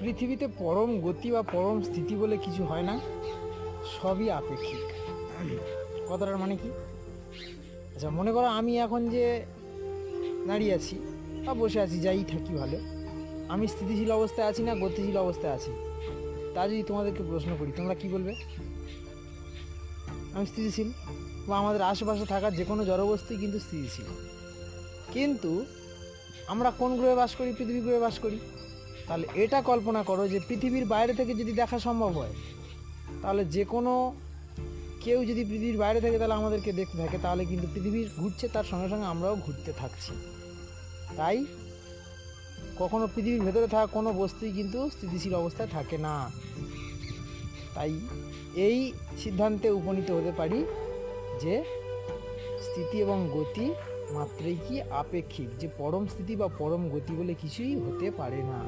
পৃথিবীতে পরম গতি বা পরম স্থিতি বলে কিছু হয় না, সবই আপেক্ষিক। কথাটার মানে কি? আচ্ছা, মনে করো আমি এখন যে দাঁড়িয়ে আছি বা বসে আছি, যাই থাকি ভালো, আমি স্থিতিশীল অবস্থায় আছি না গতিশীল অবস্থায় আছি? তা যদি তোমাদেরকে প্রশ্ন করি, তোমরা কি বলবে? আমি স্থিতিশীল। বা আমাদের আশেপাশে থাকা যে কোনো জড়বস্তুই কিন্তু স্থিতিশীল। কিন্তু আমরা কোন গ্রহে বাস করি? পৃথিবী গ্রহে বাস করি। তাহলে এটা কল্পনা করো যে পৃথিবীর বাইরে থেকে যদি দেখা সম্ভব হয়, তাহলে যে কোনো কেউ যদি পৃথিবীর বাইরে থেকে তাহলে আমাদেরকে দেখতে থাকে, তাহলে কিন্তু পৃথিবী ঘুরছে, তার সঙ্গে সঙ্গে আমরাও ঘুরতে থাকছি। তাই কখনো পৃথিবীর ভেতরে থাকা কোনো বস্তুই কিন্তু স্থিতিশীল অবস্থায় থাকে না। তাই এই সিদ্ধান্তে উপনীত হতে পারি যে স্থিতি এবং গতি মাত্রই কি আপেক্ষিক, যে পরম স্থিতি বা পরম গতি বলে কিছুই হতে পারে না।